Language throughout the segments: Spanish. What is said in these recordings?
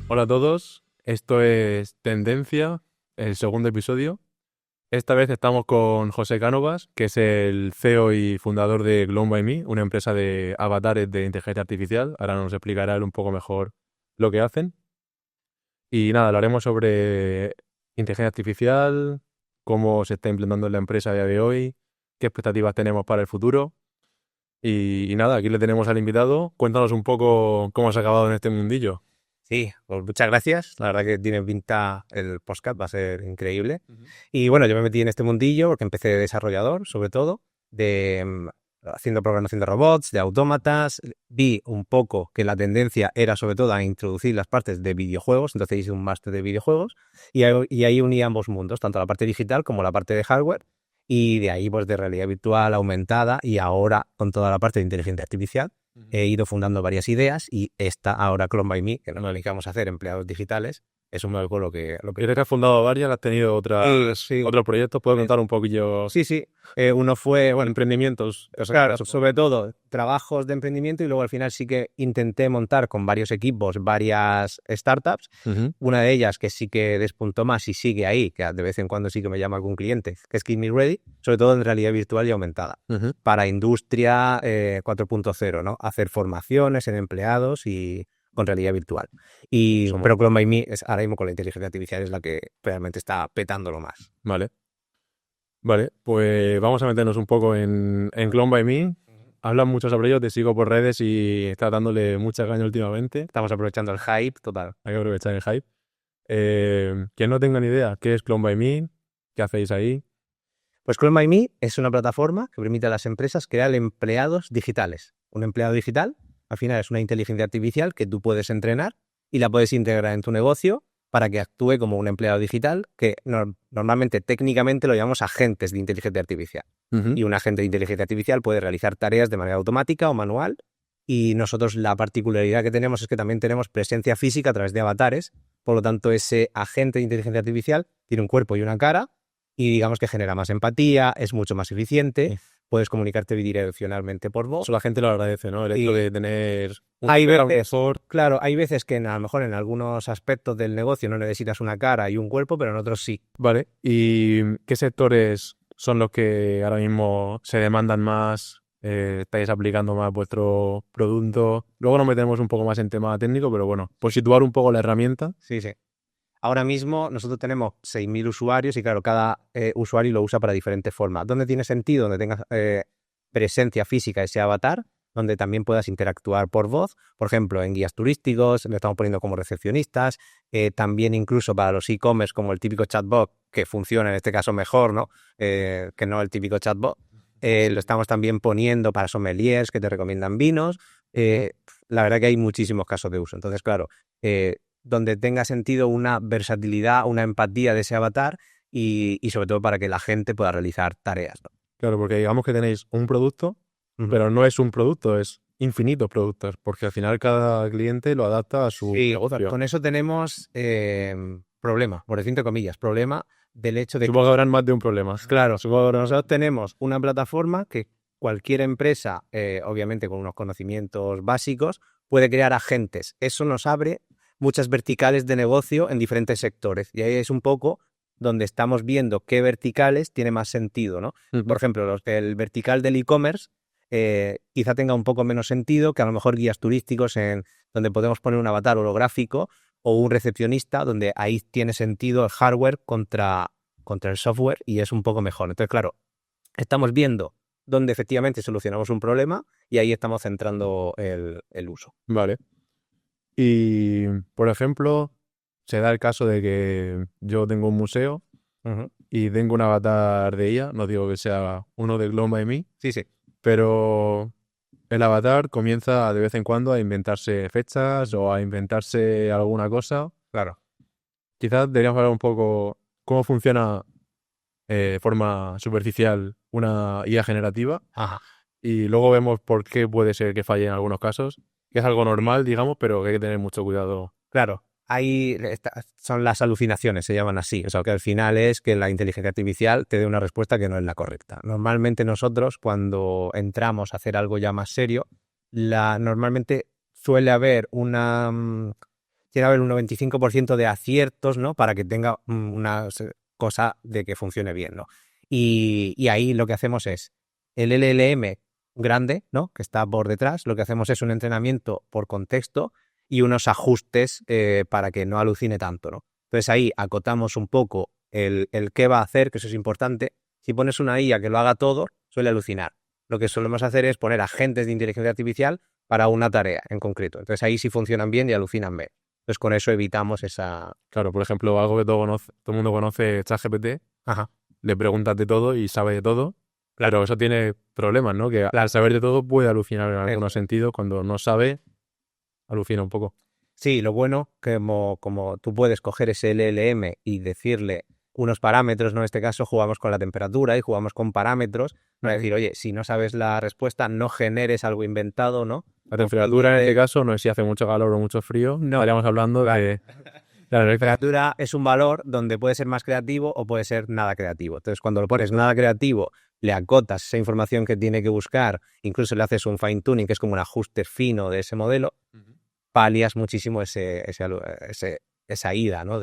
Hola a todos, esto es Tendencia, el segundo episodio. Esta vez estamos con José Cánovas, que es el CEO y fundador de Clone by Me, una empresa de avatares de inteligencia artificial. Ahora nos explicará él un poco mejor lo que hacen. Y nada, hablaremos sobre inteligencia artificial, cómo se está implementando en la empresa a día de hoy, qué expectativas tenemos para el futuro. Y nada, aquí le tenemos al invitado. Cuéntanos un poco cómo has acabado en este mundillo. Sí, pues muchas gracias. La verdad que tiene pinta, el podcast va a ser increíble. Ujú. Y bueno, yo me metí en este mundillo porque empecé de desarrollador, sobre todo, haciendo programación de robots, de autómatas. Vi un poco que la tendencia era sobre todo a introducir las partes de videojuegos, entonces hice un máster de videojuegos y ahí uní ambos mundos, tanto la parte digital como la parte de hardware. Y de ahí, pues de realidad virtual aumentada y ahora con toda la parte de inteligencia artificial Ujú. he ido fundando varias ideas y esta ahora Clone by Me, que nos dedicamos a hacer empleados digitales, es un poco lo que... Yo que has fundado varias, has tenido Sí, otros proyectos. ¿Puedo eh, contar un poquillo sí, sí. Uno fue, bueno, emprendimientos? claro, sobre todo trabajos de emprendimiento y luego al final sí que intenté montar con varios equipos varias startups. Ujú. Una de ellas que sí que despuntó más y sigue ahí, que de vez en cuando sí que me llama algún cliente, que es Keep Me Ready, sobre todo en realidad virtual y aumentada, Ujú. para industria 4.0, ¿no? Hacer formaciones en empleados y con realidad virtual. Somos. Pero Clone by Me es ahora mismo con la inteligencia artificial es la que realmente está petándolo más. Vale, vale. Pues vamos a meternos un poco en Clone by Me. Hablan mucho sobre ello, te sigo por redes y está dándole mucha caña últimamente. Estamos aprovechando el hype total. Hay que aprovechar el hype. Quien no tenga ni idea, ¿qué es Clone by Me? ¿Qué hacéis ahí? Pues Clone by Me es una plataforma que permite a las empresas crear empleados digitales. Un empleado digital, al final, es una inteligencia artificial que tú puedes entrenar y la puedes integrar en tu negocio para que actúe como un empleado digital, que normalmente, técnicamente, lo llamamos agentes de inteligencia artificial. Ujú. Y un agente de inteligencia artificial puede realizar tareas de manera automática o manual. Y nosotros la particularidad que tenemos es que también tenemos presencia física a través de avatares. Por lo tanto, ese agente de inteligencia artificial tiene un cuerpo y una cara y digamos que genera más empatía, es mucho más eficiente, Sí. puedes comunicarte bidireccionalmente por voz. Eso la gente lo agradece, ¿no? El hecho Y de tener un hay a lo veces, mejor. claro, hay veces que a lo mejor en algunos aspectos del negocio no necesitas una cara y un cuerpo, pero en otros sí. Vale. ¿Y qué sectores son los que ahora mismo se demandan más? ¿Estáis aplicando más vuestro producto? Luego nos metemos un poco más en tema técnico, pero bueno, por situar un poco la herramienta. Sí, sí. Ahora mismo nosotros tenemos 6.000 usuarios y claro, cada usuario lo usa para diferentes formas. ¿Dónde tiene sentido? Donde tengas presencia física ese avatar, donde también puedas interactuar por voz. Por ejemplo, en guías turísticos, lo estamos poniendo como recepcionistas. También incluso para los e-commerce, como el típico chatbot, que funciona en este caso mejor, ¿no? Que no el típico chatbot. Lo estamos también poniendo para sommeliers que te recomiendan vinos. La verdad que hay muchísimos casos de uso. Entonces, claro, donde tenga sentido una versatilidad, una empatía de ese avatar y sobre todo para que la gente pueda realizar tareas, ¿no? Claro, porque digamos que tenéis un producto, Ujú. pero no es un producto, es infinitos productos, porque al final cada cliente lo adapta a su Sí, negocio. con eso tenemos problema, por decir entre comillas, problema del hecho de que, Supongo que habrán más de un problema. claro, nosotros tenemos una plataforma que cualquier empresa, obviamente con unos conocimientos básicos, puede crear agentes. Eso nos abre muchas verticales de negocio en diferentes sectores. Y ahí es un poco donde estamos viendo qué verticales tiene más sentido, ¿no? Ujú. Por ejemplo, el vertical del e-commerce quizá tenga un poco menos sentido que a lo mejor guías turísticos donde podemos poner un avatar holográfico o un recepcionista, donde ahí tiene sentido el hardware contra el software y es un poco mejor. Entonces, claro, estamos viendo dónde efectivamente solucionamos un problema y ahí estamos centrando el uso. Vale. Y, por ejemplo, se da el caso de que yo tengo un museo Ujú. y tengo un avatar de ella, no digo que sea uno de Clone by Me, Sí, sí. pero el avatar comienza de vez en cuando a inventarse fechas o a inventarse alguna cosa. Claro. Quizás deberíamos hablar un poco cómo funciona de forma superficial una IA generativa Ajá. y luego vemos por qué puede ser que falle en algunos casos, que es algo normal, digamos, pero que hay que tener mucho cuidado. Claro. Son las alucinaciones, se llaman así. O sea, que al final es que la inteligencia artificial te dé una respuesta que no es la correcta. Normalmente nosotros, cuando entramos a hacer algo ya más serio, normalmente suele haber tiene que haber un 95% de aciertos, ¿no? Para que tenga una cosa de que funcione bien, ¿no? Y ahí lo que hacemos es el LLM grande, ¿no? Que está por detrás, lo que hacemos es un entrenamiento por contexto y unos ajustes para que no alucine tanto, ¿no? Entonces ahí acotamos un poco el qué va a hacer, que eso es importante. Si pones una IA que lo haga todo, suele alucinar. Lo que solemos hacer es poner agentes de inteligencia artificial para una tarea en concreto. Entonces ahí sí funcionan bien y alucinan bien. Entonces con eso evitamos esa... Claro, por ejemplo, algo que todo el mundo conoce, ChatGPT, Ajá. le preguntas de todo y sabe de todo, claro, eso tiene problemas, ¿no? Que al saber de todo puede alucinar en algunos sentidos, cuando no sabe, alucina un poco. Sí, lo bueno que como tú puedes coger ese LLM y decirle unos parámetros, ¿no? En este caso jugamos con la temperatura y jugamos con parámetros para decir, oye, si no sabes la respuesta, no generes algo inventado, ¿no? La temperatura en este caso no es si hace mucho calor o mucho frío, No. estaríamos hablando de... La temperatura es un valor donde puede ser más creativo o puede ser nada creativo. Entonces, cuando lo pones nada creativo, le acotas esa información que tiene que buscar, incluso le haces un fine tuning, que es como un ajuste fino de ese modelo, palias muchísimo esa ida, ¿no?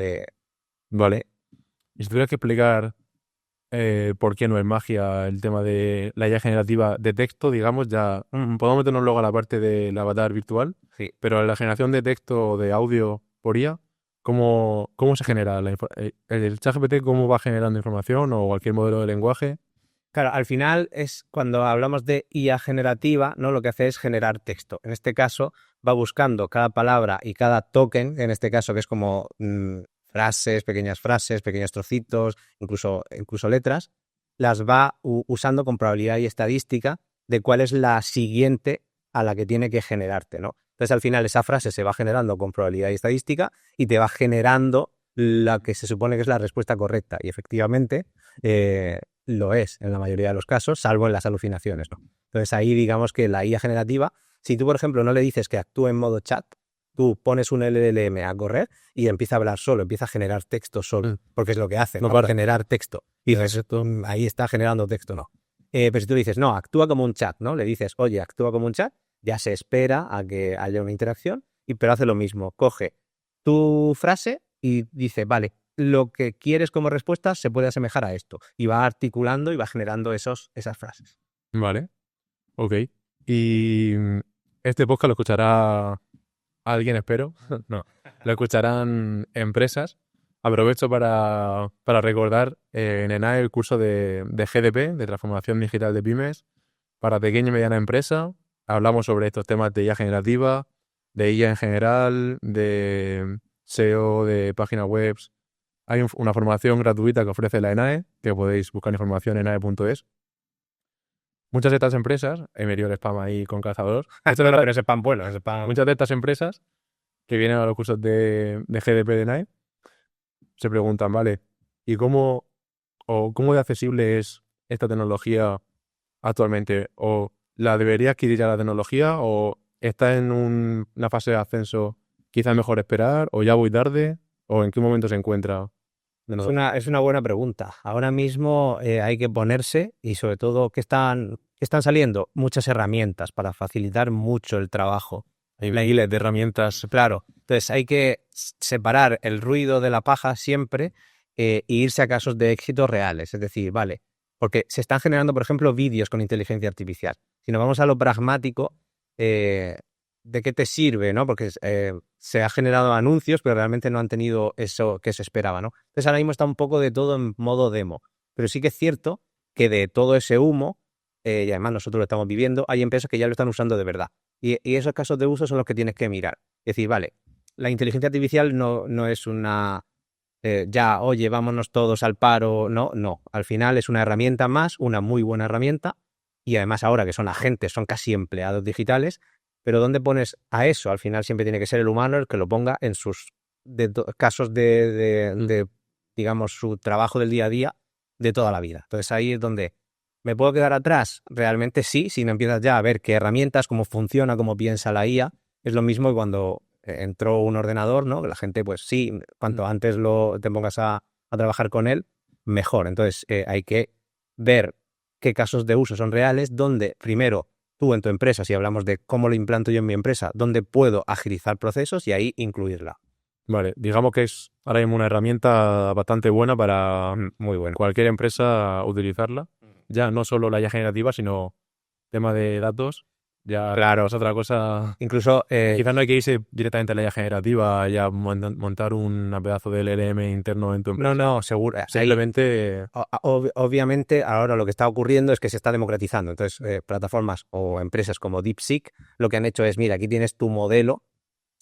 Vale. Y si tuvieras que explicar por qué no es magia el tema de la IA generativa de texto, digamos, ya podemos meternos luego a la parte del avatar virtual, sí. Pero la generación de texto o de audio por IA, ¿cómo se genera el ChatGPT? ¿Cómo va generando información o cualquier modelo de lenguaje? Claro, al final es cuando hablamos de IA generativa, ¿no? Lo que hace es generar texto. En este caso, va buscando cada palabra y cada token, en este caso, que es como frases, pequeños trocitos, incluso letras, las va usando con probabilidad y estadística de cuál es la siguiente a la que tiene que generarte, ¿no? Entonces, al final, esa frase se va generando con probabilidad y estadística y te va generando la que se supone que es la respuesta correcta. Y efectivamente, lo es en la mayoría de los casos, salvo en las alucinaciones, ¿no? Entonces, ahí digamos que la IA generativa, si tú, por ejemplo, no le dices que actúe en modo chat, tú pones un LLM a correr y empieza a hablar solo, empieza a generar texto solo, porque es lo que hace, ¿no? Para generar texto. Y dices, ahí está generando texto, ¿no? Pero si tú dices, no, actúa como un chat, ¿no? Le dices, oye, actúa como un chat, ya se espera a que haya una interacción, pero hace lo mismo. Coge tu frase y dice, vale, lo que quieres como respuesta se puede asemejar a esto. Y va articulando y va generando esas frases. Vale, ok. Y este podcast lo escuchará alguien, espero. No, lo escucharán empresas. Aprovecho para recordar en ENAE el curso de GDP, de Transformación Digital de Pymes, para pequeña y mediana empresa. Hablamos sobre estos temas de IA generativa, de IA en general, de SEO, de páginas web. Hay una formación gratuita que ofrece la ENAE, que podéis buscar información en enae.es. Muchas de estas empresas, he metido el spam ahí con cazador. Pero ese spam bueno, ese spam... Muchas de estas empresas que vienen a los cursos de GDP de ENAE se preguntan, vale, ¿y cómo de accesible es esta tecnología actualmente? ¿O la debería adquirir ya la tecnología? ¿O está en una fase de ascenso? ¿Quizás mejor esperar? ¿O ya voy tarde? ¿O en qué momento se encuentra? Es una buena pregunta. Ahora mismo hay que ponerse y sobre todo que están saliendo muchas herramientas para facilitar mucho el trabajo. Hay miles de herramientas. Claro. Entonces hay que separar el ruido de la paja siempre e irse a casos de éxito reales. Es decir, vale, porque se están generando, por ejemplo, vídeos con inteligencia artificial. Si nos vamos a lo pragmático, ¿de qué te sirve, no? Porque se ha generado anuncios, pero realmente no han tenido eso que se esperaba, ¿no? Entonces ahora mismo está un poco de todo en modo demo. Pero sí que es cierto que de todo ese humo, y además nosotros lo estamos viviendo, hay empresas que ya lo están usando de verdad. Y esos casos de uso son los que tienes que mirar. Es decir, vale, la inteligencia artificial no es una... oye, vámonos todos al paro. No. Al final es una herramienta más, una muy buena herramienta. Y además ahora que son agentes, son casi empleados digitales. Pero ¿dónde pones a eso? Al final siempre tiene que ser el humano el que lo ponga en sus casos de, digamos, su trabajo del día a día de toda la vida. Entonces ahí es donde ¿me puedo quedar atrás? Realmente sí, si no empiezas ya a ver qué herramientas, cómo funciona, cómo piensa la IA. Es lo mismo que cuando entró un ordenador, ¿no? La gente, pues sí, cuanto antes te pongas a trabajar con él, mejor. Entonces hay que ver qué casos de uso son reales, donde primero tú en tu empresa, si hablamos de cómo lo implanto yo en mi empresa, dónde puedo agilizar procesos y ahí incluirla. Vale, digamos que es ahora mismo una herramienta bastante buena para Muy bueno. cualquier empresa utilizarla. Ya no solo la IA generativa, sino tema de datos. Ya Claro. es otra cosa. Incluso Quizás no hay que irse directamente a la IA generativa, ya montar un pedazo de LLM interno en tu empresa. no, seguro. Simplemente, Obviamente, ahora lo que está ocurriendo es que se está democratizando. Entonces, plataformas o empresas como DeepSeek lo que han hecho es, mira, aquí tienes tu modelo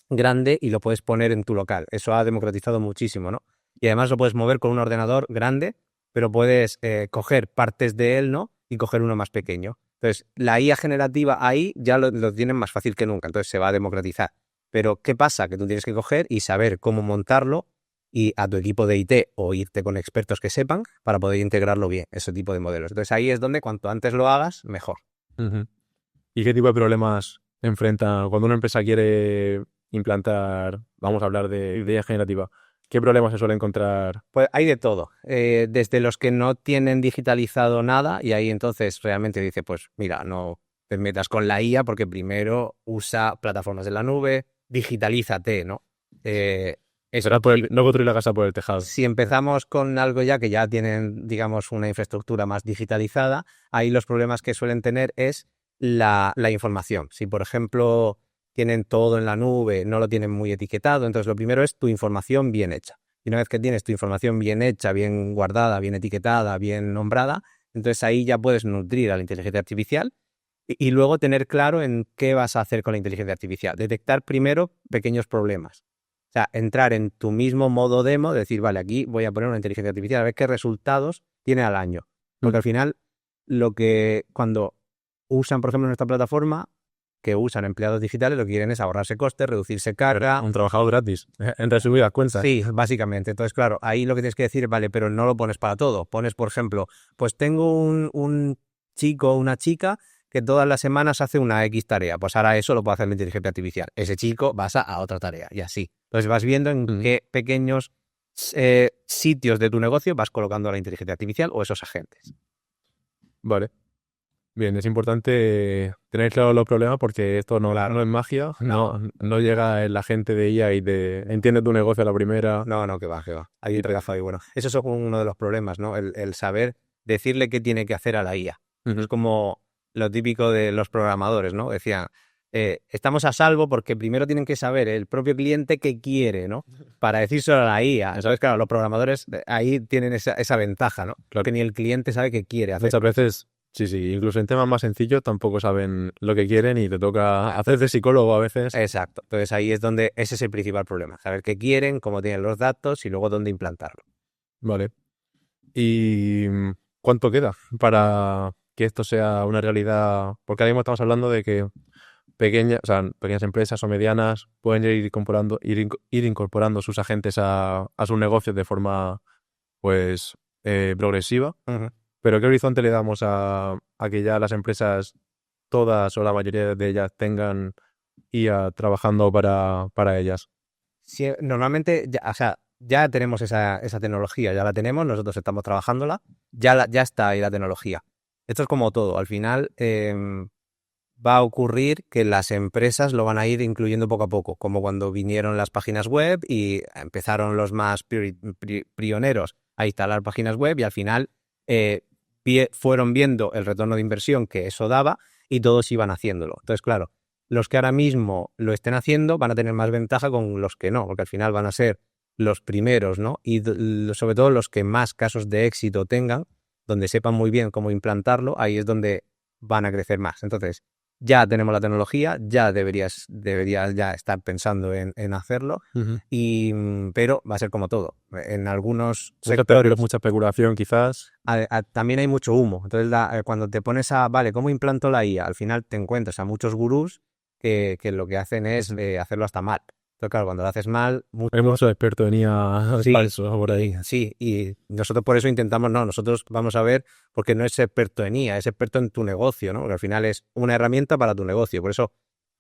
grande y lo puedes poner en tu local. Eso ha democratizado muchísimo, ¿no? Y además lo puedes mover con un ordenador grande, pero puedes coger partes de él, ¿no? Y coger uno más pequeño. Entonces, la IA generativa ahí ya lo tienen más fácil que nunca. Entonces, se va a democratizar. Pero, ¿qué pasa? Que tú tienes que coger y saber cómo montarlo y a tu equipo de IT o irte con expertos que sepan para poder integrarlo bien, ese tipo de modelos. Entonces, ahí es donde cuanto antes lo hagas, mejor. ujú. ¿Y qué tipo de problemas enfrenta cuando una empresa quiere implantar, vamos a hablar de IA generativa? ¿Qué problemas se suele encontrar? Pues hay de todo, desde los que no tienen digitalizado nada y ahí entonces realmente dice, pues mira, no te metas con la IA porque primero usa plataformas de la nube, digitalízate, ¿no? Eso. No construir la casa por el tejado. Si empezamos con algo ya que ya tienen, digamos, una infraestructura más digitalizada, ahí los problemas que suelen tener es la información. Si, por ejemplo, tienen todo en la nube, no lo tienen muy etiquetado, entonces lo primero es tu información bien hecha. Y una vez que tienes tu información bien hecha, bien guardada, bien etiquetada, bien nombrada, entonces ahí ya puedes nutrir a la inteligencia artificial y luego tener claro en qué vas a hacer con la inteligencia artificial. Detectar primero pequeños problemas. O sea, entrar en tu mismo modo demo, decir, vale, aquí voy a poner una inteligencia artificial a ver qué resultados tiene al año. Porque al final, lo que cuando usan, por ejemplo, nuestra plataforma, que usan empleados digitales, lo que quieren es ahorrarse costes, reducirse carga. Un trabajador gratis, en resumidas cuentas. Sí, básicamente. Entonces, claro, ahí lo que tienes que decir, vale, pero no lo pones para todo. Pones, por ejemplo, pues tengo un chico o una chica que todas las semanas hace una X tarea. Pues ahora eso lo puede hacer la inteligencia artificial. Ese chico pasa a otra tarea y así. Entonces vas viendo en qué pequeños sitios de tu negocio vas colocando a la inteligencia artificial o esos agentes. Vale. Bien, es importante tener claro los problemas porque esto no es magia, no llega el agente de IA y te entiende tu negocio a la primera. No, que va. Hay un regazo ahí, bueno. Eso es uno de los problemas, ¿no? El saber decirle qué tiene que hacer a la IA. Es como lo típico de los programadores, ¿no? Decían, estamos a salvo porque primero tienen que saber el propio cliente qué quiere, ¿no? Para decírselo a la IA. ¿Sabes? Claro, los programadores ahí tienen esa ventaja, ¿no? Claro. Que ni el cliente sabe qué quiere hacer. Muchas veces, sí, incluso en temas más sencillos tampoco saben lo que quieren y te toca hacer de psicólogo a veces. Exacto. Entonces ahí es donde ese es el principal problema. Saber qué quieren, cómo tienen los datos y luego dónde implantarlo. Vale. ¿Y cuánto queda para que esto sea una realidad? Porque ahora mismo estamos hablando de que pequeñas empresas o medianas pueden ir incorporando sus agentes a sus negocios de forma pues progresiva. Pero ¿qué horizonte le damos a que ya las empresas, todas o la mayoría de ellas, tengan IA trabajando para ellas? Sí, normalmente, ya tenemos esa tecnología, ya la tenemos, nosotros estamos trabajándola, ya está ahí la tecnología. Esto es como todo, al final va a ocurrir que las empresas lo van a ir incluyendo poco a poco, como cuando vinieron las páginas web y empezaron los más pioneros a instalar páginas web y al final fueron viendo el retorno de inversión que eso daba y todos iban haciéndolo. Entonces, claro, los que ahora mismo lo estén haciendo van a tener más ventaja con los que no, porque al final van a ser los primeros, ¿no? Y sobre todo los que más casos de éxito tengan, donde sepan muy bien cómo implantarlo, ahí es donde van a crecer más. Entonces, ya tenemos la tecnología, ya deberías ya estar pensando en hacerlo, pero va a ser como todo. En algunos sectores... Mucha especulación quizás. También hay mucho humo. Entonces, cuando te pones vale, ¿cómo implanto la IA? Al final te encuentras a muchos gurús que lo que hacen es hacerlo hasta mal. Entonces, claro, cuando lo haces mal... Hay muchos expertos en IA falsos por ahí. Sí, y nosotros por eso intentamos, nosotros vamos a ver, porque no es experto en IA, es experto en tu negocio, ¿no? Porque al final es una herramienta para tu negocio. Por eso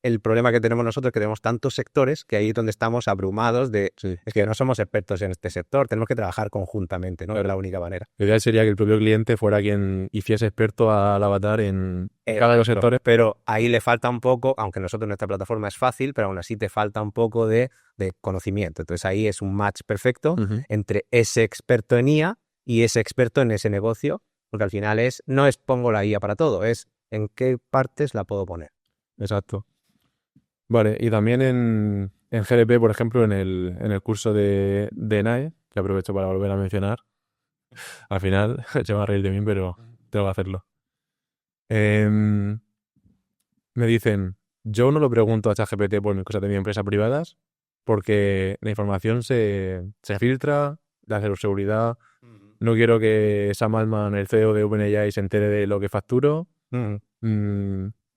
el problema que tenemos nosotros es que tenemos tantos sectores que ahí es donde estamos abrumados de, Sí. es que no somos expertos en este sector, tenemos que trabajar conjuntamente, ¿no? Es la única manera. La idea sería que el propio cliente fuera quien hiciese experto al avatar en cada de los sectores. Pero ahí le falta un poco, aunque nosotros nuestra plataforma es fácil, pero aún así te falta un poco de conocimiento. Entonces ahí es un match perfecto entre ese experto en IA y ese experto en ese negocio, porque al final no es pongo la IA para todo, es en qué partes la puedo poner. Exacto. Vale, y también en GDP, por ejemplo, en el curso de NAE, que aprovecho para volver a mencionar, al final se van a reír de mí, pero tengo que hacerlo. Me dicen, yo no lo pregunto a ChatGPT por mis cosas de mi empresa privadas, porque la información se filtra, la seguridad. No quiero que Sam Altman, el CEO de OpenAI, se entere de lo que facturo.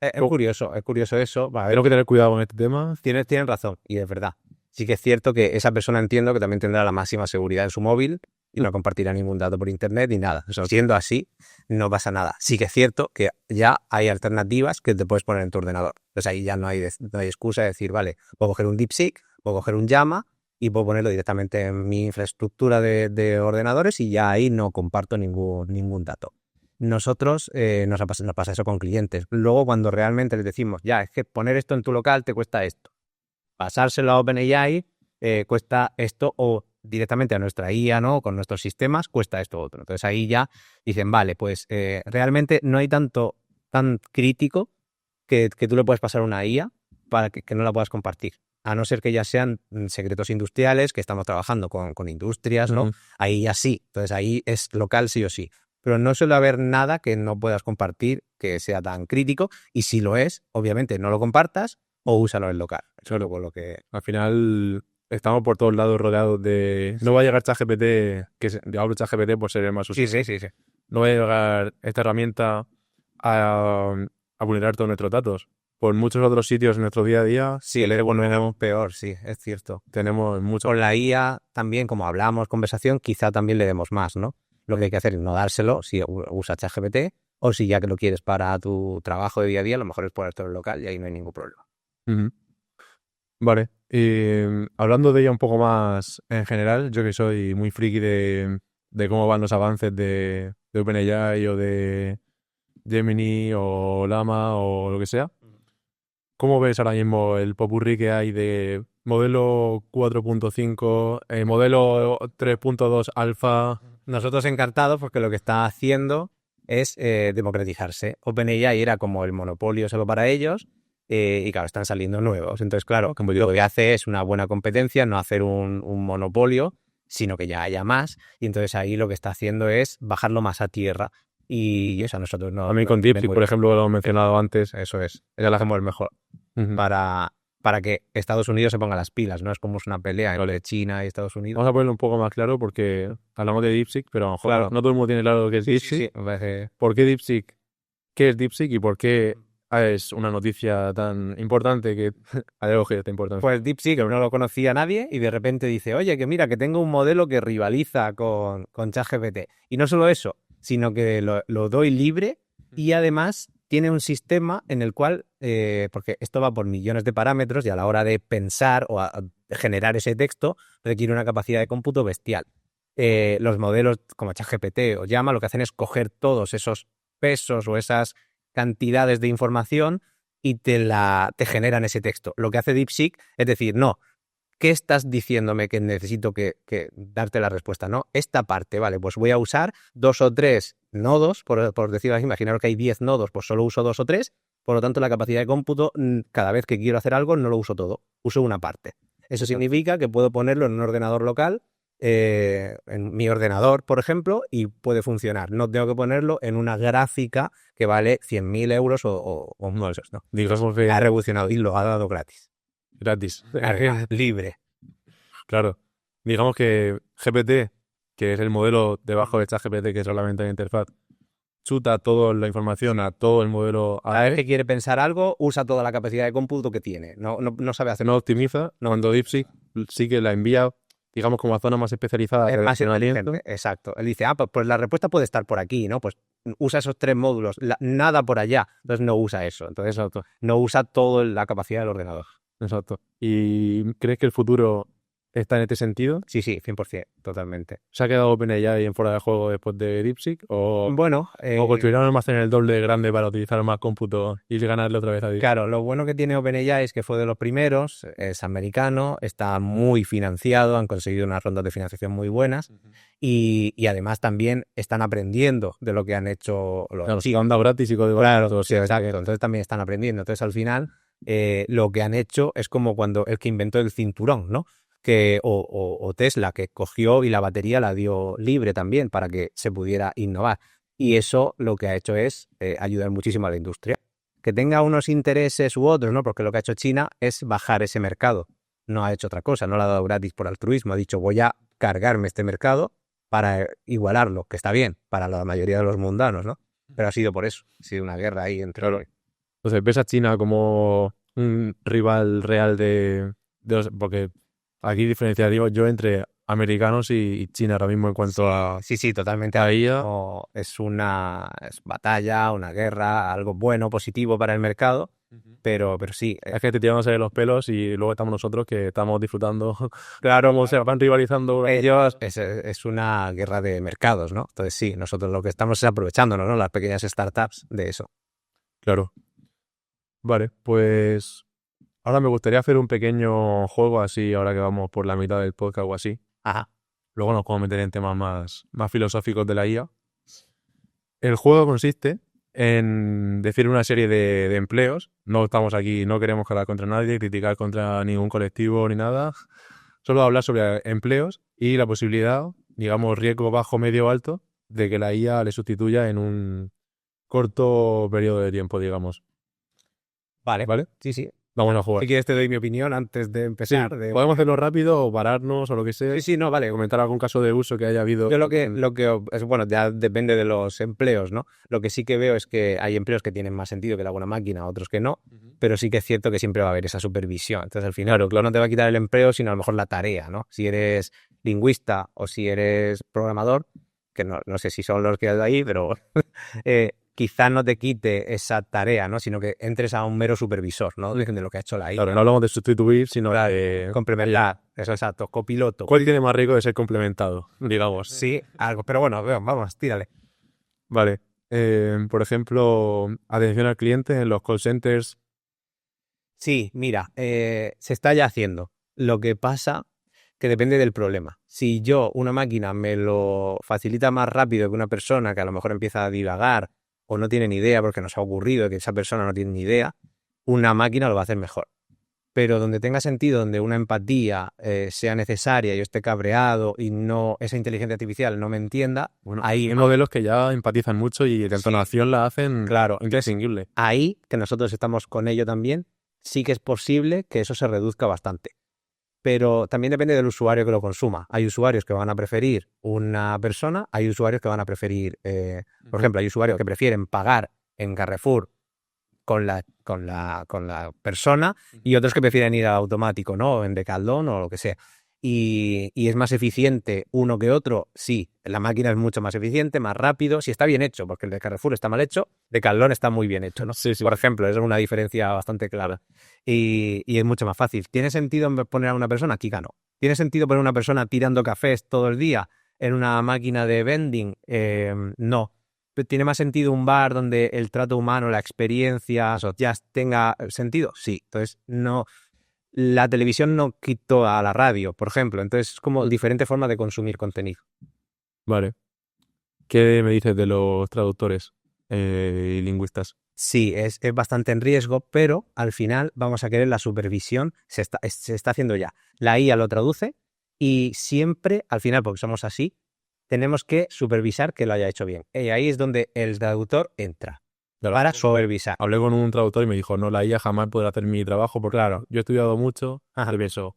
Es curioso eso. Va, a ver, Tengo que tener cuidado con este tema. Tienes razón, y es verdad. Sí que es cierto que esa persona entiendo que también tendrá la máxima seguridad en su móvil y no compartirá ningún dato por internet ni nada. Eso, siendo así, no pasa nada. Sí que es cierto que ya hay alternativas que te puedes poner en tu ordenador. Entonces ahí ya no hay excusa de decir, vale, puedo coger un DeepSeek, puedo coger un Llama y puedo ponerlo directamente en mi infraestructura de ordenadores y ya ahí no comparto ningún dato. Nosotros nos pasa eso con clientes. Luego cuando realmente les decimos, ya, es que poner esto en tu local te cuesta esto. Pasárselo a OpenAI cuesta esto, o directamente a nuestra IA, ¿no? Con nuestros sistemas cuesta esto otro. Entonces ahí ya dicen, vale, pues realmente no hay tan crítico que tú le puedes pasar una IA para que no la puedas compartir. A no ser que ya sean secretos industriales, que estamos trabajando con industrias, ¿no? Ahí ya sí. Entonces ahí es local sí o sí. Pero no suele haber nada que no puedas compartir que sea tan crítico, y si lo es, obviamente no lo compartas o úsalo en local. Eso es lo que... Al final estamos por todos lados rodeados de... No va a llegar ChatGPT, yo hablo ChatGPT por ser el más usado. Sí. No va a llegar esta herramienta a vulnerar todos nuestros datos. Por muchos otros sitios en nuestro día a día... Sí, el ego no es peor, sí, es cierto. Tenemos mucho... Con la IA también, como hablamos, conversación, quizá también le demos más, ¿no? Lo que hay que hacer es no dárselo si usa ChatGPT, o si ya que lo quieres para tu trabajo de día a día, lo mejor es ponértelo en local y ahí no hay ningún problema. Vale, y hablando de ella un poco más en general, yo que soy muy friki de cómo van los avances de OpenAI o de Gemini o Llama o lo que sea, ¿cómo ves ahora mismo el popurrí que hay de modelo 4.5, modelo 3.2 alfa? Nosotros encantados porque lo que está haciendo es democratizarse. OpenAI era como el monopolio solo para ellos, y claro, están saliendo nuevos. Entonces, claro, lo que hace es una buena competencia, no hacer un monopolio, sino que ya haya más. Y entonces ahí lo que está haciendo es bajarlo más a tierra. Y eso a nosotros no... A mí con DeepSeek, por ejemplo, lo he mencionado antes. Eso es. Ella la hacemos el mejor. Para que Estados Unidos se ponga las pilas, ¿no? Es como una pelea entre China y Estados Unidos. Vamos a ponerlo un poco más claro porque hablamos de DeepSeek, pero a lo mejor claro, no todo el mundo tiene claro lo que es DeepSeek. Sí. ¿Por qué DeepSeek? ¿Qué es DeepSeek y por qué es una noticia tan importante que ha de esta importancia? Pues DeepSeek no lo conocía nadie y de repente dice, oye, que mira, que tengo un modelo que rivaliza con ChatGPT. Y no solo eso, sino que lo doy libre y además tiene un sistema en el cual, porque esto va por millones de parámetros y a la hora de pensar o generar ese texto requiere una capacidad de cómputo bestial. Los modelos como ChatGPT o Llama lo que hacen es coger todos esos pesos o esas cantidades de información y te generan ese texto. Lo que hace DeepSeek es decir, no, ¿qué estás diciéndome que necesito que darte la respuesta? No, esta parte, vale, pues voy a usar 2 o 3 nodos, por decirlo así, imaginaros que hay 10 nodos, pues solo uso 2 o 3, por lo tanto la capacidad de cómputo, cada vez que quiero hacer algo no lo uso todo, uso una parte. Eso significa que puedo ponerlo en un ordenador local, en mi ordenador, por ejemplo, y puede funcionar. No tengo que ponerlo en una gráfica que vale 100.000 euros o uno de esos, ¿no? Digamos que ha revolucionado y lo ha dado gratis. Gratis. Libre. Claro. Digamos que GPT, que es el modelo debajo de ChatGPT, que es solamente la interfaz, chuta toda la información a todo el modelo. Cada vez que quiere pensar algo, usa toda la capacidad de cómputo que tiene. No sabe hacer. No optimiza. Cuando DeepSeek sí que la envía, digamos, como a zona más especializada. Es más inteligente. Exacto. Él dice, pues la respuesta puede estar por aquí, ¿no? Pues usa esos 3 módulos, nada por allá, entonces no usa eso, entonces no usa toda la capacidad del ordenador. Exacto. ¿Y crees que el futuro está en este sentido? Sí, 100%, totalmente. ¿Se ha quedado OpenAI en fuera de juego después de DeepSeek? ¿O Bueno, construirán un almacén el doble de grande para utilizar más cómputo y ganarle otra vez a DeepSeek? claro, lo bueno que tiene OpenAI es que fue de los primeros, es americano, está muy financiado, han conseguido unas rondas de financiación muy buenas y además también están aprendiendo de lo que han hecho los Claro, sí, han dado gratis y código. Claro, sí, exacto. Entonces también están aprendiendo. Entonces al final lo que han hecho es como cuando el que inventó el cinturón, ¿no? O Tesla, que cogió y la batería la dio libre también para que se pudiera innovar. Y eso lo que ha hecho es ayudar muchísimo a la industria. Que tenga unos intereses u otros, ¿no? Porque lo que ha hecho China es bajar ese mercado. No ha hecho otra cosa, no lo ha dado gratis por altruismo. Ha dicho, voy a cargarme este mercado para igualarlo, que está bien para la mayoría de los mundanos, ¿no? Pero ha sido por eso, ha sido una guerra ahí entre... Claro. Entonces, ¿ves a China como un rival real de porque aquí diferenciaría yo entre americanos y China ahora mismo en cuanto a Sí, totalmente. a IA. Es una batalla, una guerra, algo bueno, positivo para el mercado, pero sí. Es que te tiramos ahí los pelos y luego estamos nosotros que estamos disfrutando. Claro, como se van rivalizando ellos. Es una guerra de mercados, ¿no? Entonces sí, nosotros lo que estamos es aprovechándonos, ¿no? Las pequeñas startups de eso. Claro. Vale, pues ahora me gustaría hacer un pequeño juego así, ahora que vamos por la mitad del podcast o así. Ajá. Luego nos podemos meter en temas más filosóficos de la IA. El juego consiste en decir una serie de empleos. No estamos aquí, no queremos hablar contra nadie, criticar contra ningún colectivo ni nada. Solo hablar sobre empleos y la posibilidad, digamos, riesgo bajo, medio, alto, de que la IA le sustituya en un corto periodo de tiempo, digamos. Vale. ¿Vale? Sí. Vamos a jugar. Si quieres te doy mi opinión antes de empezar. Sí, podemos hacerlo rápido o pararnos o lo que sea. Sí, no, vale. Comentar algún caso de uso que haya habido. Yo lo que es bueno, ya depende de los empleos, ¿no? Lo que sí que veo es que hay empleos que tienen más sentido que la buena máquina, otros que no, pero sí que es cierto que siempre va a haber esa supervisión. Entonces, al final, claro, no te va a quitar el empleo, sino a lo mejor la tarea, ¿no? Si eres lingüista o si eres programador, que no sé si son los que hay ahí, pero quizás no te quite esa tarea, ¿no? Sino que entres a un mero supervisor, ¿no? De lo que ha hecho la IA. Claro, no hablamos de sustituir, sino de complementar. Eso, exacto, copiloto. ¿Cuál tiene más riesgo de ser complementado, digamos? Sí, algo. Pero bueno, vamos, tírale. Vale. Por ejemplo, atención al cliente en los call centers. Sí, mira, se está ya haciendo. Lo que pasa que depende del problema. Si una máquina me lo facilita más rápido que una persona que a lo mejor empieza a divagar o no tiene ni idea porque nos ha ocurrido que esa persona no tiene ni idea, una máquina lo va a hacer mejor. Pero donde tenga sentido, donde una empatía sea necesaria, yo esté cabreado y no esa inteligencia artificial no me entienda, Bueno, ahí hay modelos que ya empatizan mucho y la entonación la hacen claro, indistinguible. Ahí, que nosotros estamos con ello también, sí que es posible que eso se reduzca bastante. Pero también depende del usuario que lo consuma. Hay usuarios que van a preferir una persona, hay usuarios que van a preferir, por ejemplo, hay usuarios que prefieren pagar en Carrefour con la persona y otros que prefieren ir al automático, ¿no? En Decathlon o lo que sea. Y es más eficiente uno que otro, sí, la máquina es mucho más eficiente, más rápido, si está bien hecho, porque el de Carrefour está mal hecho, Decathlon está muy bien hecho, ¿no? Sí. Por ejemplo, es una diferencia bastante clara. Y es mucho más fácil. ¿Tiene sentido poner a una persona? Kika no. ¿Tiene sentido poner a una persona tirando cafés todo el día en una máquina de vending? No. ¿Tiene más sentido un bar donde el trato humano, la experiencia ya tenga sentido? Sí. Entonces, no. La televisión no quitó a la radio, por ejemplo. Entonces, es como diferente forma de consumir contenido. Vale. ¿Qué me dices de los traductores y lingüistas? Sí, es bastante en riesgo, pero al final vamos a querer la supervisión. Se está haciendo ya. La IA lo traduce y siempre, al final, porque somos así, tenemos que supervisar que lo haya hecho bien. Y ahí es donde el traductor entra. Para supervisar. Hablé con un traductor y me dijo, no, la IA jamás podrá hacer mi trabajo porque, claro, yo he estudiado mucho, yo pienso,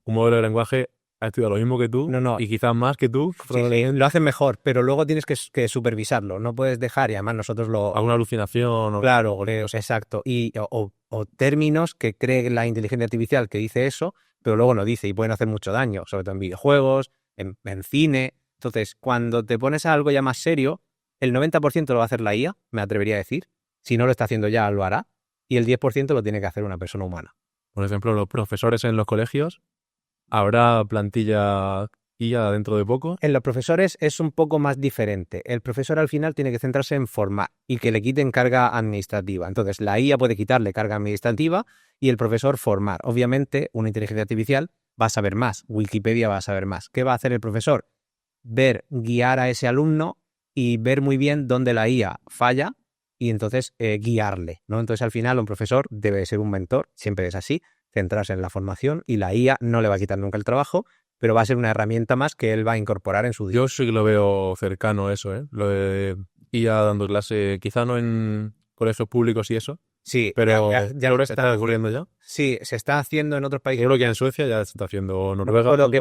un modelo de lenguaje ha estudiado lo mismo que tú y quizás más que tú. Sí, lo hacen mejor, pero luego tienes que supervisarlo, no puedes dejar, y además nosotros alguna alucinación. Claro, exacto. O términos que cree la inteligencia artificial que dice eso, pero luego no dice y pueden hacer mucho daño, sobre todo en videojuegos, en cine. Entonces, cuando te pones a algo ya más serio, el 90% lo va a hacer la IA, me atrevería a decir. Si no lo está haciendo ya, lo hará. Y el 10% lo tiene que hacer una persona humana. Por ejemplo, los profesores en los colegios, ¿habrá plantilla IA dentro de poco? En los profesores es un poco más diferente. El profesor al final tiene que centrarse en formar y que le quiten carga administrativa. Entonces, la IA puede quitarle carga administrativa y el profesor formar. Obviamente, una inteligencia artificial va a saber más, Wikipedia va a saber más. ¿Qué va a hacer el profesor? Guiar a ese alumno y ver muy bien dónde la IA falla y entonces guiarle, ¿no? Entonces, al final, un profesor debe ser un mentor, siempre es así, centrarse en la formación y la IA no le va a quitar nunca el trabajo, pero va a ser una herramienta más que él va a incorporar en su día. Yo sí que lo veo cercano eso, ¿eh? Lo de IA dando clase, quizá no en colegios públicos y eso, Sí, pero ya lo lo está ocurriendo ya. Sí, se está haciendo en otros países. Yo creo que en Suecia ya se está haciendo, o No me Noruega. acuerdo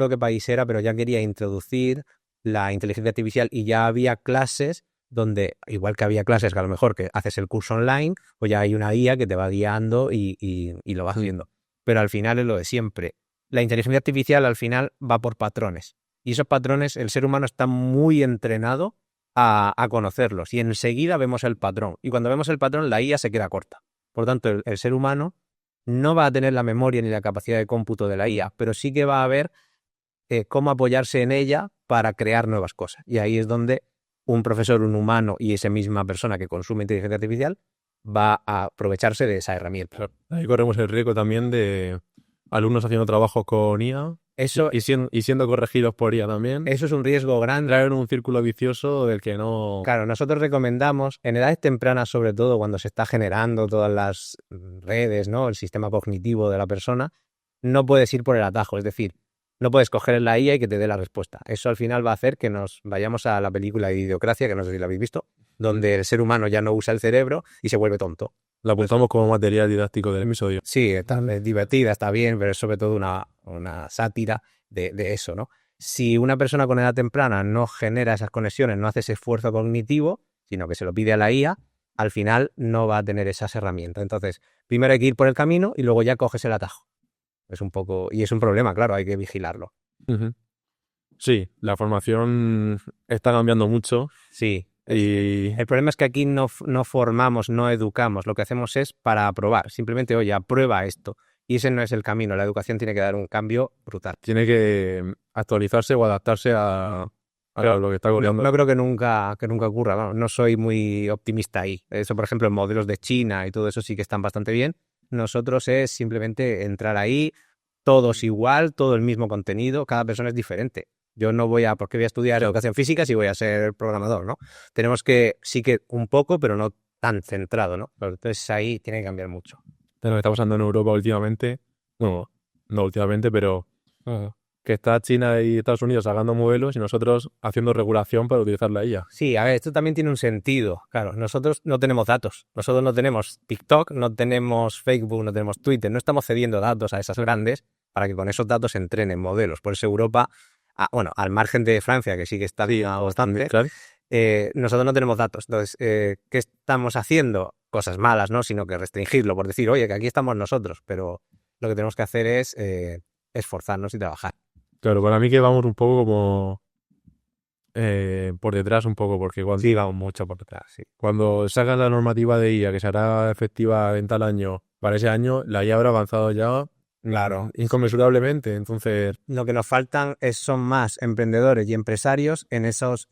qué país era, pero ya quería introducir la inteligencia artificial y ya había clases donde, igual que había clases que a lo mejor que haces el curso online, pues ya hay una IA que te va guiando y lo vas haciendo. Pero al final es lo de siempre. La inteligencia artificial al final va por patrones. Y esos patrones, el ser humano está muy entrenado a conocerlos. Y enseguida vemos el patrón. Y cuando vemos el patrón, la IA se queda corta. Por tanto, el ser humano no va a tener la memoria ni la capacidad de cómputo de la IA, pero sí que va a ver cómo apoyarse en ella para crear nuevas cosas. Y ahí es donde un profesor, un humano y esa misma persona que consume inteligencia artificial va a aprovecharse de esa herramienta. Ahí corremos el riesgo también de alumnos haciendo trabajos con IA Eso, y siendo corregidos por IA también. eso es un riesgo grande. Entrar en un círculo vicioso del que no... Claro, nosotros recomendamos, en edades tempranas sobre todo, cuando se está generando todas las redes, ¿no? El sistema cognitivo de la persona, no puedes ir por el atajo, es decir, no puedes coger la IA y que te dé la respuesta. Eso al final va a hacer que nos vayamos a la película de Idiocracia, que no sé si la habéis visto, donde el ser humano ya no usa el cerebro y se vuelve tonto. La apuntamos como material didáctico del episodio. Sí, está divertida, está bien, pero es sobre todo una sátira de eso, ¿no? Si una persona con edad temprana no genera esas conexiones, no hace ese esfuerzo cognitivo, sino que se lo pide a la IA, al final no va a tener esas herramientas. Entonces, primero hay que ir por el camino y luego ya coges el atajo. Es un poco... Y es un problema, claro, hay que vigilarlo. Uh-huh. Sí, la formación está cambiando mucho. Sí. Y el problema es que aquí no formamos, no educamos. Lo que hacemos es para aprobar. Simplemente, oye, aprueba esto. Y ese no es el camino. La educación tiene que dar un cambio brutal. Tiene que actualizarse o adaptarse a lo que está ocurriendo. No creo que nunca ocurra. No soy muy optimista ahí. Eso, por ejemplo, en modelos de China y todo eso sí que están bastante bien. Nosotros es simplemente entrar ahí, todos igual, todo el mismo contenido, cada persona es diferente. Yo no ¿por qué voy a estudiar educación física si voy a ser programador, ¿no? Tenemos que, sí que un poco, pero no tan centrado, ¿no? Entonces ahí tiene que cambiar mucho. De lo que está pasando en Europa últimamente, bueno, no últimamente, pero que está China y Estados Unidos sacando modelos y nosotros haciendo regulación para utilizar la IA. Sí, a ver, esto también tiene un sentido. Claro, nosotros no tenemos datos. Nosotros no tenemos TikTok, no tenemos Facebook, no tenemos Twitter. No estamos cediendo datos a esas grandes para que con esos datos se entrenen modelos. Por eso Europa, al margen de Francia, que sí que está bastante, claro. Nosotros no tenemos datos. Entonces, ¿qué estamos haciendo? Cosas malas, ¿no? Sino que restringirlo por decir, oye, que aquí estamos nosotros. Pero lo que tenemos que hacer es esforzarnos y trabajar. Claro, para mí que vamos un poco como por detrás un poco, porque sí, vamos mucho por detrás, sí. Cuando sacan la normativa de IA que se hará efectiva en tal año, para ese año, la IA habrá avanzado ya, claro, inconmensurablemente. Entonces, lo que nos faltan son más emprendedores y empresarios en esos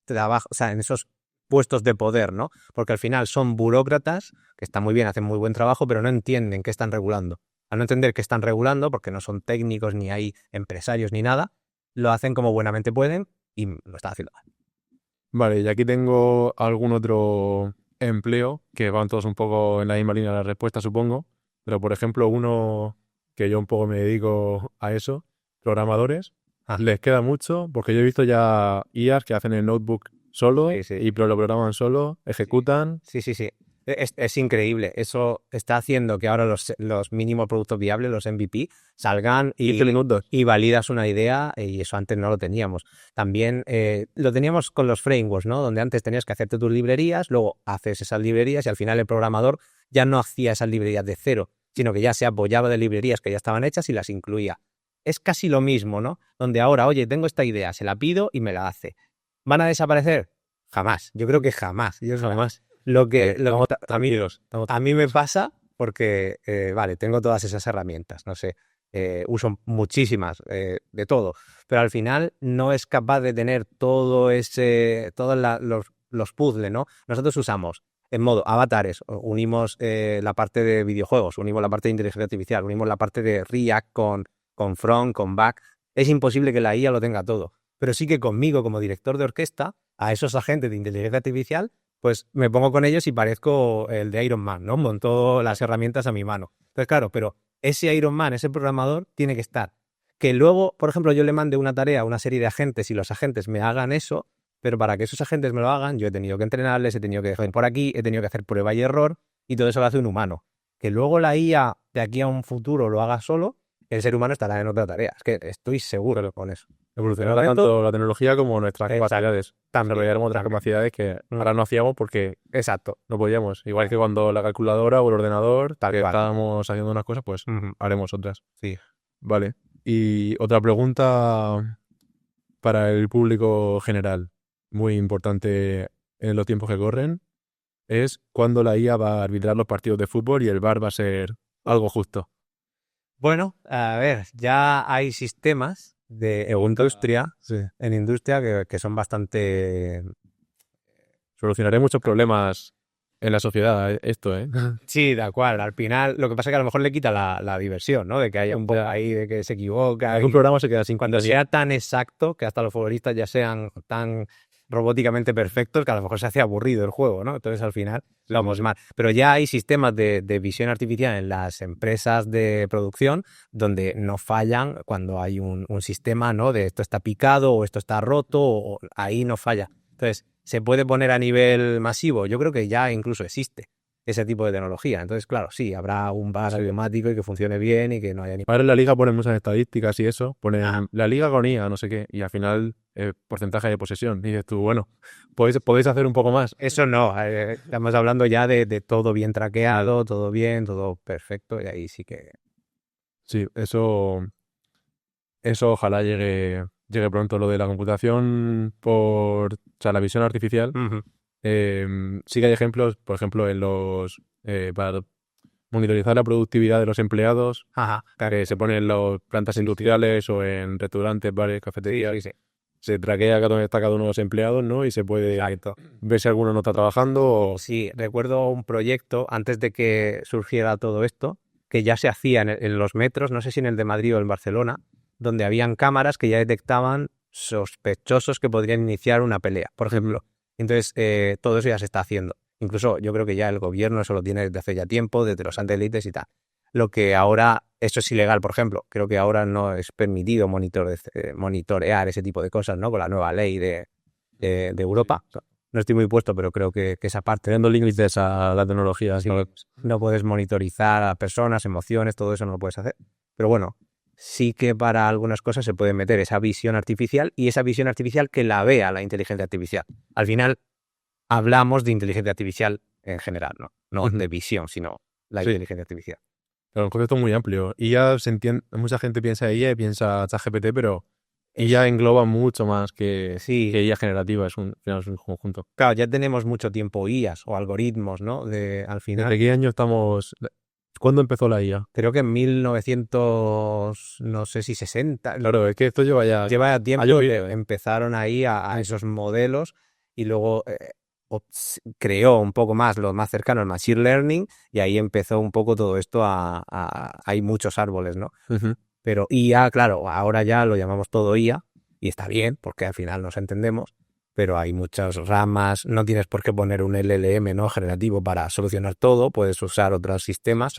trabajos, o sea, en esos puestos de poder, ¿no? Porque al final son burócratas que están muy bien, hacen muy buen trabajo, pero no entienden qué están regulando. Al no entender qué están regulando, porque no son técnicos, ni hay empresarios, ni nada, lo hacen como buenamente pueden y lo están haciendo mal. Vale, y aquí tengo algún otro empleo que van todos un poco en la misma línea de la respuesta, supongo. Pero, por ejemplo, uno que yo un poco me dedico a eso, programadores, les queda mucho, porque yo he visto ya IAs que hacen el notebook solo y lo programan solo, ejecutan. Sí. Es increíble. Eso está haciendo que ahora los mínimos productos viables, los MVP, salgan y validas una idea, y eso antes no lo teníamos. También lo teníamos con los frameworks, ¿no? Donde antes tenías que hacerte tus librerías, luego haces esas librerías y al final el programador ya no hacía esas librerías de cero, sino que ya se apoyaba de librerías que ya estaban hechas y las incluía. Es casi lo mismo, ¿no? Donde ahora, oye, tengo esta idea, se la pido y me la hace. ¿Van a desaparecer? Jamás. Yo creo que jamás. Yo Además, a mí me pasa porque, vale, tengo todas esas herramientas, no sé, uso muchísimas, de todo, pero al final no es capaz de tener todos los puzzles, ¿no? Nosotros usamos en modo avatares, unimos la parte de videojuegos, unimos la parte de inteligencia artificial, unimos la parte de React con front, con back. Es imposible que la IA lo tenga todo, pero sí que conmigo como director de orquesta, a esos agentes de inteligencia artificial, pues me pongo con ellos y parezco el de Iron Man, ¿no? Con todas las herramientas a mi mano. Entonces, claro, pero ese Iron Man, ese programador, tiene que estar. Que luego, por ejemplo, yo le mande una tarea a una serie de agentes y los agentes me hagan eso, pero para que esos agentes me lo hagan, yo he tenido que entrenarles, he tenido que dejar por aquí, he tenido que hacer prueba y error, y todo eso lo hace un humano. Que luego la IA de aquí a un futuro lo haga solo, el ser humano estará en otra tarea. Es que estoy seguro con eso. evolucionará tanto la tecnología como nuestras capacidades. También. Desarrollaremos otras capacidades que ahora no hacíamos porque Exacto. no podíamos. Igual que cuando la calculadora o el ordenador, Tal que cual. estábamos haciendo unas cosas, pues Ujú. haremos otras. Sí. Vale. Y otra pregunta para el público general, muy importante en los tiempos que corren, es cuándo la IA va a arbitrar los partidos de fútbol y el VAR va a ser algo justo. Bueno, a ver, ya hay sistemas de industria, en industria que son bastante... Solucionaré muchos problemas en la sociedad, esto, ¿eh? Sí, de acuerdo. Al final, lo que pasa es que a lo mejor le quita la diversión, ¿no? De que haya un poco ahí de que se equivoca. Algún programa se queda sin Cuando sea tan exacto, que hasta los futbolistas ya sean tan robóticamente perfectos, que a lo mejor se hace aburrido el juego, ¿no? Entonces, al final, lo vamos mal. Pero ya hay sistemas de visión artificial en las empresas de producción donde no fallan cuando hay un sistema, ¿no? De esto está picado o esto está roto, o ahí no falla. Entonces, ¿se puede poner a nivel masivo? Yo creo que ya incluso existe ese tipo de tecnología. Entonces, claro, sí, habrá un VAR automático y que funcione bien y que no haya ni... Ahora en la liga ponen muchas estadísticas y eso, ponen la liga con IA, no sé qué, y al final porcentaje de posesión. Y dices tú, bueno, podéis hacer un poco más. Eso no, estamos hablando ya de todo bien traqueado, todo bien, todo perfecto, y ahí sí que... Sí, eso ojalá llegue pronto. Lo de la computación o sea, la visión artificial. Sí que hay ejemplos, por ejemplo, en los para monitorizar la productividad de los empleados, Ajá, que se ponen en las plantas industriales o en restaurantes, bares, cafeterías. sí, sí. Se traquea dónde está cada uno de los empleados, ¿no? Y se puede ver si alguno no está trabajando o... Sí, recuerdo un proyecto antes de que surgiera todo esto, que ya se hacía en los metros, no sé si en el de Madrid o en Barcelona, donde habían cámaras que ya detectaban sospechosos que podrían iniciar una pelea, por ejemplo. Entonces, todo eso ya se está haciendo. Incluso yo creo que ya el gobierno eso lo tiene desde hace ya tiempo, desde los satélites y tal. Lo que ahora, eso es ilegal, por ejemplo. Creo que ahora no es permitido monitorear ese tipo de cosas, ¿no? Con la nueva ley de Europa. No estoy muy puesto, pero creo que esa parte... Teniendo límites a la tecnología. Sí, no puedes monitorizar a personas, emociones, todo eso no lo puedes hacer. Pero bueno, sí que para algunas cosas se puede meter esa visión artificial y esa visión artificial que la vea la inteligencia artificial. Al final hablamos de inteligencia artificial en general, no de visión, sino la inteligencia artificial. Pero un concepto muy amplio. Y ya se entiende, mucha gente piensa IA y piensa ChatGPT, pero IA engloba mucho más que IA generativa, al final es un conjunto. Claro, ya tenemos mucho tiempo IAs o algoritmos, ¿no? Al final. ¿Desde qué año estamos? ¿Cuándo empezó la IA? Creo que en 1900, no sé si 60. Claro, es que esto lleva ya tiempo. Empezaron ahí a esos modelos y luego creó un poco más lo más cercano al machine learning y ahí empezó un poco todo esto hay muchos árboles, ¿no? Pero IA, claro, ahora ya lo llamamos todo IA y está bien porque al final nos entendemos, pero hay muchas ramas, no tienes por qué poner un LLM, ¿no? generativo para solucionar todo, puedes usar otros sistemas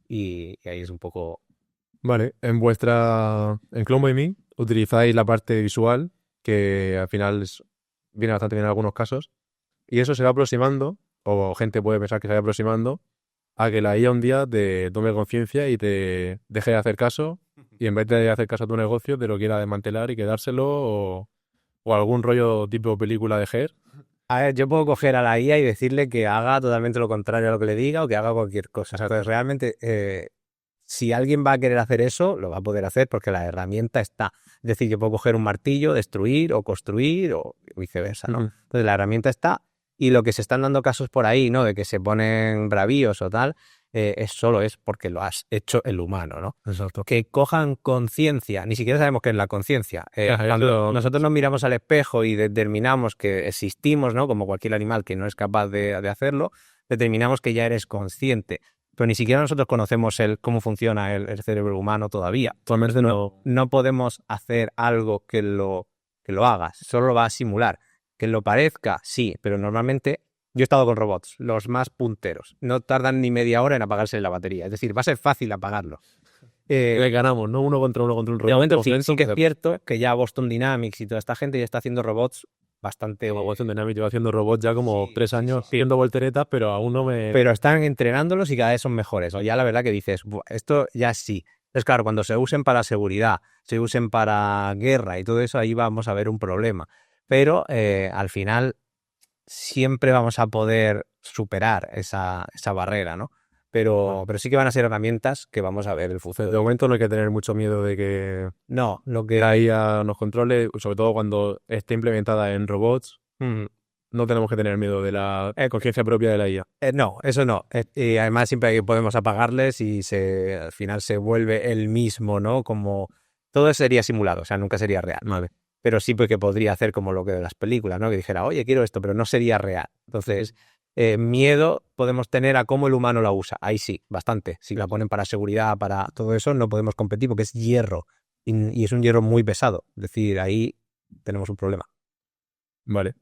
y ahí es un poco... Vale, en Clone by Me utilizáis la parte visual, que al final viene bastante bien en algunos casos, y eso se va aproximando, o gente puede pensar que se va aproximando, a que la IA un día te tome conciencia y te deje de hacer caso, y en vez de hacer caso a tu negocio, te lo quiera desmantelar y quedárselo, o algún rollo tipo película de Her. A ver, yo puedo coger a la IA y decirle que haga totalmente lo contrario a lo que le diga o que haga cualquier cosa. Entonces, realmente, si alguien va a querer hacer eso, lo va a poder hacer porque la herramienta está. Es decir, yo puedo coger un martillo, destruir o construir o viceversa, ¿no? Ujú. Entonces la herramienta está y lo que se están dando casos por ahí, ¿no? De que se ponen bravíos o tal, es porque lo has hecho el humano, ¿no? Exacto. Que cojan conciencia, ni siquiera sabemos qué es la conciencia. Cuando nosotros nos miramos al espejo y determinamos que existimos, ¿no? Como cualquier animal que no es capaz de hacerlo, determinamos que ya eres consciente. Pero ni siquiera nosotros conocemos cómo funciona el cerebro humano todavía. Actualmente no. No podemos hacer algo que lo hagas, solo lo va a simular. Que lo parezca, sí, pero normalmente yo he estado con robots, los más punteros. No tardan ni media hora en apagarse la batería. Es decir, va a ser fácil apagarlo. Ganamos, ¿no? Uno contra un De robot. momento sí que es cierto que ya Boston Dynamics y toda esta gente ya está haciendo robots bastante... Boston Dynamics lleva haciendo robots ya como Sí, 3 años, sí. haciendo volteretas, pero aún no me... Pero están entrenándolos y cada vez son mejores. O ya la verdad que dices, esto ya sí. Entonces, claro, cuando se usen para seguridad, se usen para guerra y todo eso, ahí vamos a ver un problema. Pero al final siempre vamos a poder superar esa barrera, ¿no? Pero sí que van a ser herramientas que vamos a ver el futuro. De momento no hay que tener mucho miedo de que No, lo que... la IA nos controle, sobre todo cuando esté implementada en robots. No tenemos que tener miedo de la conciencia propia de la IA. No, eso no. Y además siempre podemos apagarles y al final se vuelve el mismo, ¿no? Como todo sería simulado, o sea, nunca sería real. Vale. Pero sí porque podría hacer como lo que de las películas, ¿no? Que dijera, oye, quiero esto, pero no sería real. Entonces, miedo podemos tener a cómo el humano la usa. Ahí sí, bastante. Si la ponen para seguridad, para todo eso, no podemos competir porque es hierro. Y es un hierro muy pesado. Es decir, ahí tenemos un problema. Vale.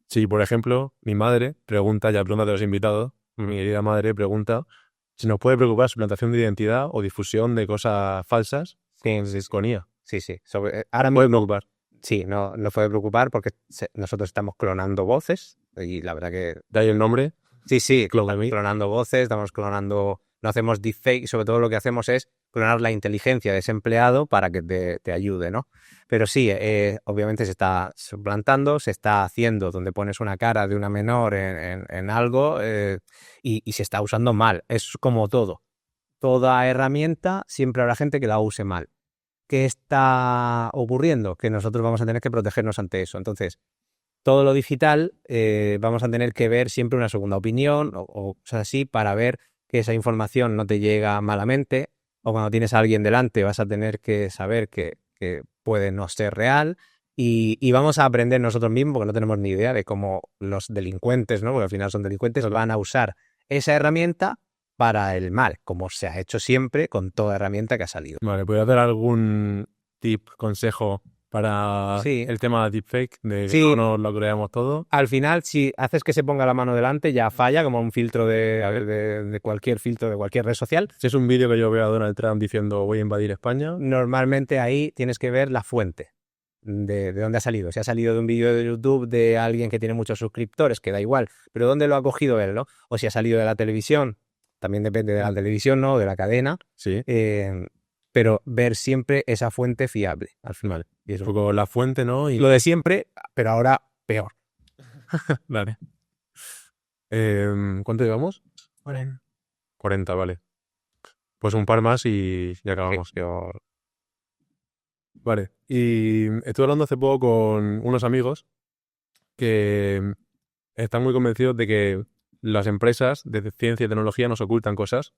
Si, por ejemplo, mi madre pregunta, ya pregunta de los invitados, mi querida madre pregunta si nos puede preocupar suplantación de identidad o difusión de cosas falsas con IA. Sí. Ahora Puede mismo, preocupar. sí, no puede preocupar porque nosotros estamos clonando voces y la verdad que... De ahí el nombre. Sí, Clone. clonando voces, estamos clonando... No hacemos deepfake, sobre todo lo que hacemos es clonar la inteligencia de ese empleado para que te ayude, ¿no? Pero sí, obviamente se está suplantando, se está haciendo donde pones una cara de una menor en algo y se está usando mal. Es como todo. Toda herramienta siempre habrá gente que la use mal. ¿Qué está ocurriendo? Que nosotros vamos a tener que protegernos ante eso. Entonces, todo lo digital vamos a tener que ver siempre una segunda opinión o cosas así para ver que esa información no te llega malamente, o cuando tienes a alguien delante vas a tener que saber que puede no ser real y vamos a aprender nosotros mismos, porque no tenemos ni idea de cómo los delincuentes, ¿no? Porque al final son delincuentes, van a usar esa herramienta para el mal, como se ha hecho siempre con toda herramienta que ha salido. Vale, ¿puedes dar algún tip, consejo para el tema de deepfake? De que no nos lo creamos todo. Al final, si haces que se ponga la mano delante, ya falla, como un filtro de cualquier filtro de cualquier red social. Si es un vídeo que yo veo a Donald Trump diciendo voy a invadir España. Normalmente ahí tienes que ver la fuente de dónde ha salido. Si ha salido de un vídeo de YouTube de alguien que tiene muchos suscriptores, que da igual, pero ¿dónde lo ha cogido él, no? O si ha salido de la televisión, también depende de la televisión, ¿no? De la cadena. Sí. Pero ver siempre esa fuente fiable, al final. Y es un poco la fuente, ¿no? Y lo de siempre, pero ahora peor. Vale. ¿Cuánto llevamos? 40, vale. Pues un par más y ya acabamos. Vale. Y estuve hablando hace poco con unos amigos que están muy convencidos de que las empresas de ciencia y tecnología nos ocultan cosas.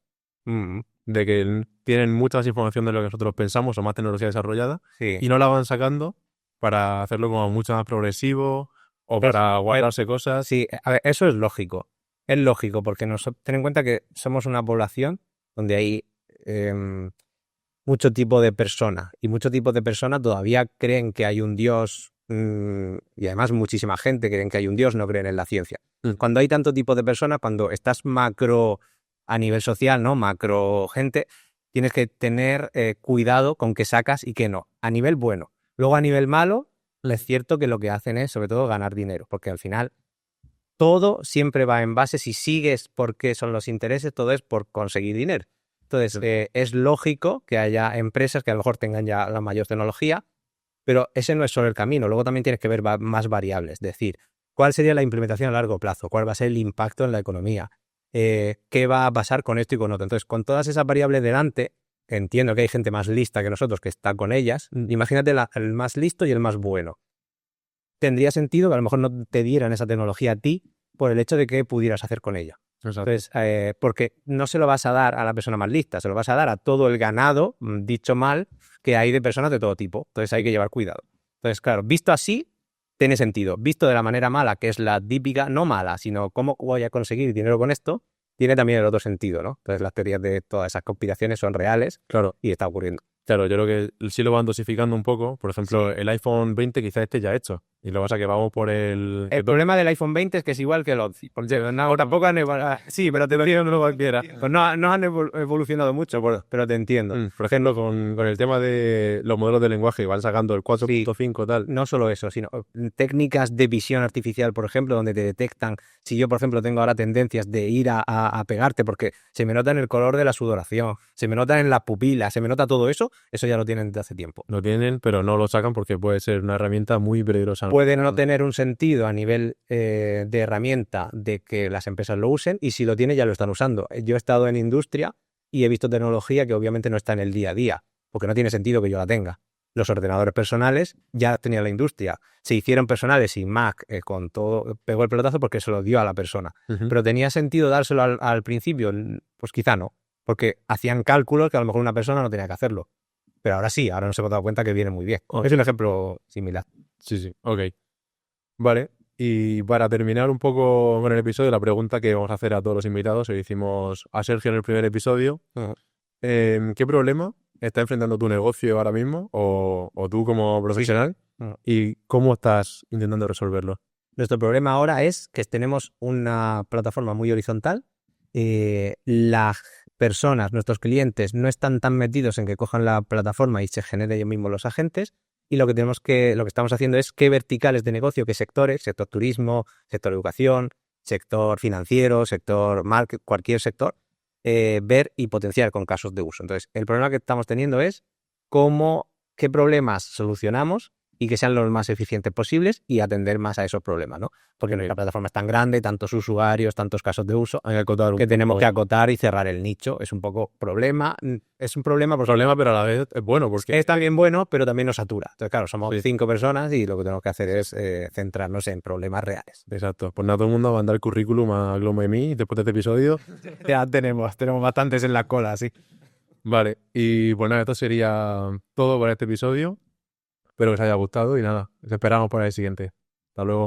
De que tienen mucha más información de lo que nosotros pensamos o más tecnología desarrollada y no la van sacando para hacerlo como mucho más progresivo o para guardarse cosas. Sí, a ver, eso es lógico. Es lógico porque ten en cuenta que somos una población donde hay mucho tipo de persona y mucho tipo de personas todavía creen que hay un Dios y además muchísima gente creen que hay un Dios, no creen en la ciencia. Cuando hay tanto tipo de personas, cuando estás macro a nivel social, ¿no? Macro gente, tienes que tener cuidado con qué sacas y qué no. A nivel bueno. Luego a nivel malo, es cierto que lo que hacen es sobre todo ganar dinero, porque al final todo siempre va en base, si sigues por qué son los intereses, todo es por conseguir dinero. Entonces, es lógico que haya empresas que a lo mejor tengan ya la mayor tecnología, pero ese no es solo el camino. Luego también tienes que ver más variables, es decir, ¿cuál sería la implementación a largo plazo? ¿Cuál va a ser el impacto en la economía? qué va a pasar con esto y con otro. Entonces, con todas esas variables delante, entiendo que hay gente más lista que nosotros que está con ellas. Imagínate el más listo y el más bueno. Tendría sentido que a lo mejor no te dieran esa tecnología a ti por el hecho de que pudieras hacer con ella. Exacto. Entonces, porque no se lo vas a dar a la persona más lista, se lo vas a dar a todo el ganado, dicho mal, que hay de personas de todo tipo. Entonces hay que llevar cuidado. Entonces, claro, visto así, tiene sentido. Visto de la manera mala, que es la típica, no mala, sino cómo voy a conseguir dinero con esto, tiene también el otro sentido, ¿no? Entonces las teorías de todas esas conspiraciones son reales, Claro. y está ocurriendo. Claro, yo creo que sí lo van dosificando un poco. Por ejemplo, el iPhone 20 quizás esté ya hecho. Y lo que pasa es que vamos por el... El problema del iPhone 20 es que es igual que el 11. Tampoco han sí, pero te lo digo no cualquiera. Pues no han evolucionado mucho, pero te entiendo. Por ejemplo, con el tema de los modelos de lenguaje, van sacando el 4.5 tal. No solo eso, sino técnicas de visión artificial, por ejemplo, donde te detectan. Si yo, por ejemplo, tengo ahora tendencias de ir a pegarte porque se me nota en el color de la sudoración, se me nota en las pupilas, se me nota todo eso ya lo tienen desde hace tiempo. Lo tienen, pero no lo sacan porque puede ser una herramienta muy peligrosa. Puede no tener un sentido a nivel de herramienta de que las empresas lo usen, y si lo tiene ya lo están usando. Yo he estado en industria y he visto tecnología que obviamente no está en el día a día, porque no tiene sentido que yo la tenga. Los ordenadores personales ya tenía la industria. Se hicieron personales y Mac con todo pegó el pelotazo porque se lo dio a la persona. Pero ¿tenía sentido dárselo al principio? Pues quizá no, porque hacían cálculos que a lo mejor una persona no tenía que hacerlo. Pero ahora sí, ahora nos hemos dado cuenta que viene muy bien. Es un ejemplo similar. Sí, ok. Vale, y para terminar un poco con el episodio, la pregunta que vamos a hacer a todos los invitados, le hicimos a Sergio en el primer episodio, ¿qué problema está enfrentando tu negocio ahora mismo o tú como profesional? ¿Y cómo estás intentando resolverlo? Nuestro problema ahora es que tenemos una plataforma muy horizontal. Las personas, nuestros clientes, no están tan metidos en que cojan la plataforma y se generen ellos mismos los agentes, y lo que estamos haciendo es qué verticales de negocio, qué sectores, sector turismo, sector educación, sector financiero, sector marketing, cualquier sector, ver y potenciar con casos de uso. Entonces, el problema que estamos teniendo es qué problemas solucionamos y que sean los más eficientes posibles y atender más a esos problemas, ¿no? Porque nuestra plataforma es tan grande, tantos usuarios, tantos casos de uso, que tenemos que acotar y cerrar el nicho. Es un poco problema. Es un problema, pero a la vez es bueno, porque es también bueno, pero también nos satura. Entonces, claro, somos 5 personas y lo que tenemos que hacer es centrarnos en problemas reales. Exacto. Pues nada, todo el mundo va a mandar el currículum a GlomeMe después de este episodio. Ya tenemos bastantes en la cola, sí. Vale, y pues nada, esto sería todo por este episodio. Espero que os haya gustado y nada, os esperamos para el siguiente. Hasta luego.